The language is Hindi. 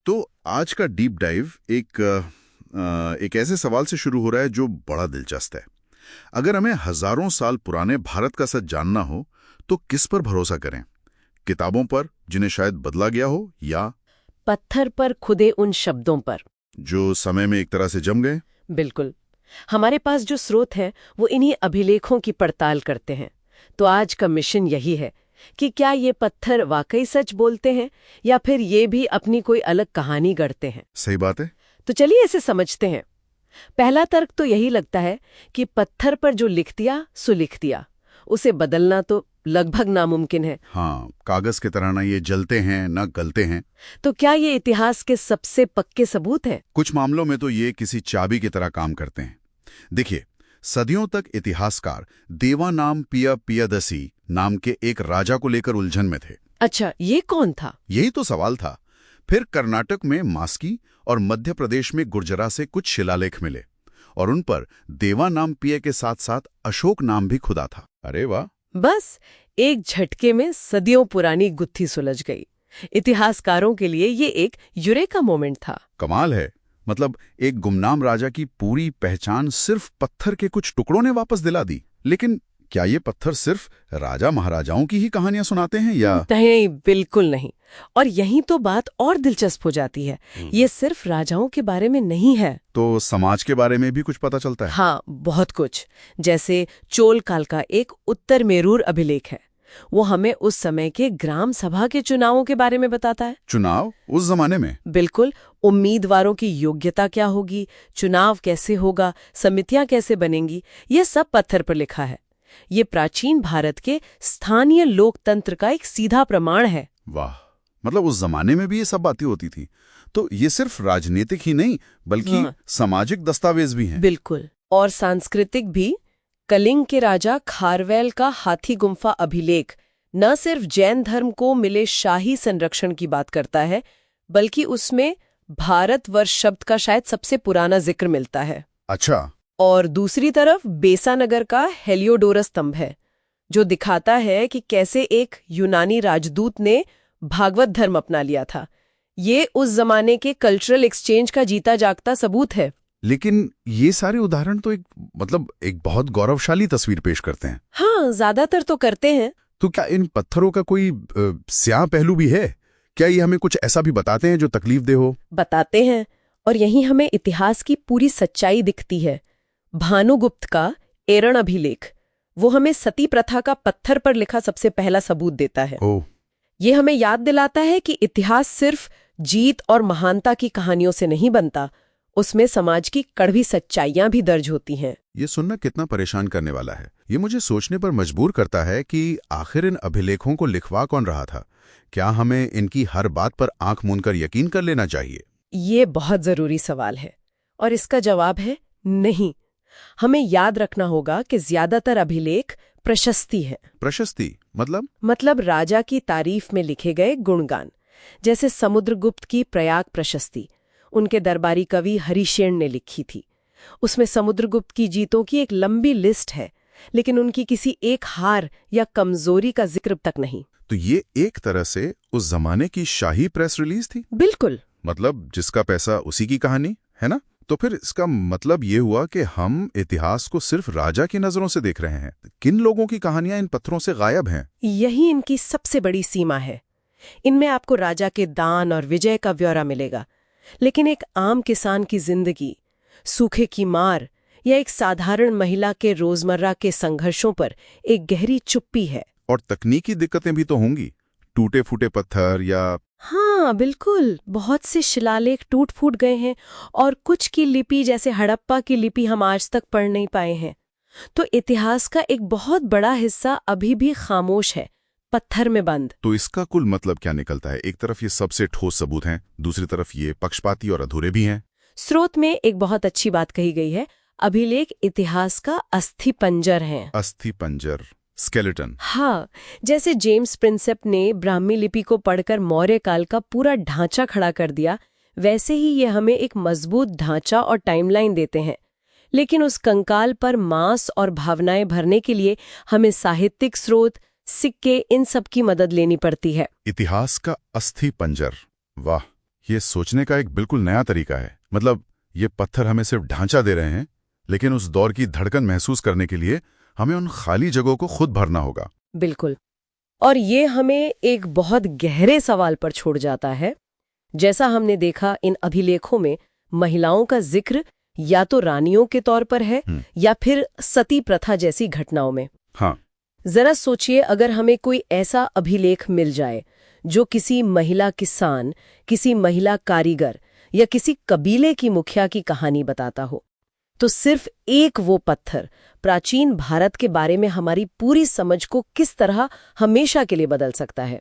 तो आज का डीप डाइव एक ऐसे सवाल से शुरू हो रहा है जो बड़ा दिलचस्प है। अगर हमें हजारों साल पुराने भारत का सच जानना हो तो किस पर भरोसा करें? किताबों पर जिन्हें शायद बदला गया हो, या पत्थर पर खुदे उन शब्दों पर जो समय में एक तरह से जम गए? बिल्कुल। हमारे पास जो स्रोत है वो इन्हीं अभिलेखों की पड़ताल करते हैं। तो आज का मिशन यही है कि क्या ये पत्थर वाकई सच बोलते हैं या फिर ये भी अपनी कोई अलग कहानी गढ़ते हैं। सही बात है। तो चलिए इसे समझते हैं। पहला तर्क तो यही लगता है कि पत्थर पर जो लिख दिया सो लिख दिया, उसे बदलना तो लगभग नामुमकिन है। हाँ, कागज की तरह ना ये जलते हैं ना गलते हैं। तो क्या ये इतिहास के सबसे पक्के सबूत है? कुछ मामलों में तो ये किसी चाबी की तरह काम करते हैं। देखिए, सदियों तक इतिहासकार देवानाम पियदसी नाम के एक राजा को लेकर उलझन में थे। अच्छा, ये कौन था? यही तो सवाल था। फिर कर्नाटक में मास्की और मध्य प्रदेश में गुर्जरा से कुछ शिलालेख मिले और उन पर देवानाम पिय के साथ साथ अशोक नाम भी खुदा था। अरे वाह! बस एक झटके में सदियों पुरानी गुत्थी सुलझ गई। इतिहासकारों के लिए ये एक यूरेका मोमेंट था। कमाल है। मतलब एक गुमनाम राजा की पूरी पहचान सिर्फ पत्थर के कुछ टुकड़ों ने वापस दिला दी। लेकिन क्या ये पत्थर सिर्फ राजा महाराजाओं की ही कहानियां सुनाते हैं या? नहीं, बिल्कुल नहीं। और यहीं तो बात और दिलचस्प हो जाती है। ये सिर्फ राजाओं के बारे में नहीं है। तो समाज के बारे में भी कुछ पता चलता है? हाँ, बहुत कुछ। जैसे चोल काल का एक उत्तर मेरूर अभिलेख है। वो हमें उस समय के ग्राम सभा के चुनावों के बारे में बताता है। चुनाव उस जमाने में? बिल्कुल। उम्मीदवारों की योग्यता क्या होगी, चुनाव कैसे होगा, समितियां कैसे बनेंगी, ये सब पत्थर पर लिखा है। ये प्राचीन भारत के स्थानीय लोकतंत्र का एक सीधा प्रमाण है। वाह! मतलब उस जमाने में भी ये सब बातें होती थी। तो ये सिर्फ राजनीतिक ही नहीं बल्कि सामाजिक दस्तावेज भी हैं। बिल्कुल। और सांस्कृतिक भी। कलिंग के राजा खारवेल का हाथी गुम्फा अभिलेख न सिर्फ जैन धर्म को मिले शाही संरक्षण की बात करता है, बल्कि उसमें भारतवर्ष शब्द का शायद सबसे पुराना जिक्र मिलता है। अच्छा। और दूसरी तरफ बेसानगर का हेलियोडोरस स्तंभ है, जो दिखाता है कि कैसे एक यूनानी राजदूत ने भागवत धर्म अपना लिया था। ये उस जमाने के कल्चरल एक्सचेंज का जीता जागता सबूत है। लेकिन ये सारे उदाहरण तो एक बहुत गौरवशाली तस्वीर पेश करते हैं। हाँ, ज्यादातर तो करते हैं। तो क्या इन पत्थरों का कोई स्याह पहलू भी है? क्या ये हमें कुछ ऐसा भी बताते हैं जो तकलीफदेह हो? बताते हैं, और यहीं हमें इतिहास की पूरी सच्चाई दिखती है। भानुगुप्त का एरण अभिलेख, वो हमें सती प्रथा का पत्थर पर लिखा सबसे पहला सबूत देता है। ये हमें याद दिलाता है कि इतिहास सिर्फ जीत और महानता की कहानियों से नहीं बनता, उसमें समाज की कड़वी सच्चाइयां भी दर्ज होती हैं। ये सुनना कितना परेशान करने वाला है। ये मुझे सोचने पर मजबूर करता है कि आखिर इन अभिलेखों को लिखवा कौन रहा था? क्या हमें इनकी हर बात पर आंख मूंदकर यकीन कर लेना चाहिए? ये बहुत जरूरी सवाल है, और इसका जवाब है नहीं। हमें याद रखना होगा कि ज्यादातर अभिलेख प्रशस्ति है। प्रशस्ति मतलब राजा की तारीफ में लिखे गए गुणगान। जैसे समुद्रगुप्त की प्रयाग प्रशस्ति उनके दरबारी कवि हरिशेन ने लिखी थी। उसमें समुद्रगुप्त की जीतों की एक लंबी लिस्ट है, लेकिन उनकी किसी एक हार या कमजोरी का जिक्र तक नहीं। तो ये एक तरह से उस जमाने की शाही प्रेस रिलीज थी। बिल्कुल। मतलब जिसका पैसा उसी की कहानी है ना? तो फिर इसका मतलब ये हुआ कि हम इतिहास को सिर्फ राजा की नजरों से देख रहे हैं। किन लोगों की कहानियां इन पत्थरों से गायब हैं? यही इनकी सबसे बड़ी सीमा है। इनमें आपको राजा के दान और विजय का ब्यौरा मिलेगा, लेकिन एक आम किसान की जिंदगी, सूखे की मार या एक साधारण महिला के रोजमर्रा के संघर्षों पर एक गहरी चुप्पी है। और तकनीकी दिक्कतें भी तो होंगी, टूटे फूटे पत्थर या? हाँ, बिल्कुल। बहुत से शिलालेख टूट फूट गए हैं, और कुछ की लिपि जैसे हड़प्पा की लिपि हम आज तक पढ़ नहीं पाए हैं। तो इतिहास का एक बहुत बड़ा हिस्सा अभी भी खामोश है, पत्थर में बंद। तो इसका कुल मतलब क्या निकलता है? एक तरफ ये सबसे ठोस सबूत हैं, दूसरी तरफ ये पक्षपाती और अधूरे भी हैं। स्रोत में एक बहुत अच्छी बात कही गई है, अभिलेख इतिहास का अस्थि पंजर है। अस्थि पंजर, स्केलेटन। हाँ, जैसे जेम्स प्रिंसेप ने ब्राह्मी लिपि को पढ़कर मौर्य काल का पूरा ढांचा खड़ा कर दिया, वैसे ही ये हमें एक मजबूत ढांचा और टाइमलाइन देते हैं। लेकिन उस कंकाल पर मांस और भावनाएं भरने के लिए हमें साहित्यिक स्रोत, सिक्के, इन सब की मदद लेनी पड़ती है। इतिहास का अस्थि पंजर, वाह! ये सोचने का एक बिल्कुल नया तरीका है। मतलब ये पत्थर हमें सिर्फ ढांचा दे रहे हैं, लेकिन उस दौर की धड़कन महसूस करने के लिए हमें उन खाली जगहों को खुद भरना होगा। बिल्कुल। और ये हमें एक बहुत गहरे सवाल पर छोड़ जाता है। जैसा हमने देखा, इन अभिलेखों में महिलाओं का जिक्र या तो रानियों के तौर पर है या फिर सती प्रथा जैसी घटनाओं में। हाँ, जरा सोचिए, अगर हमें कोई ऐसा अभिलेख मिल जाए जो किसी महिला किसान, किसी महिला कारीगर या किसी कबीले की मुखिया की कहानी बताता हो, तो सिर्फ एक वो पत्थर प्राचीन भारत के बारे में हमारी पूरी समझ को किस तरह हमेशा के लिए बदल सकता है।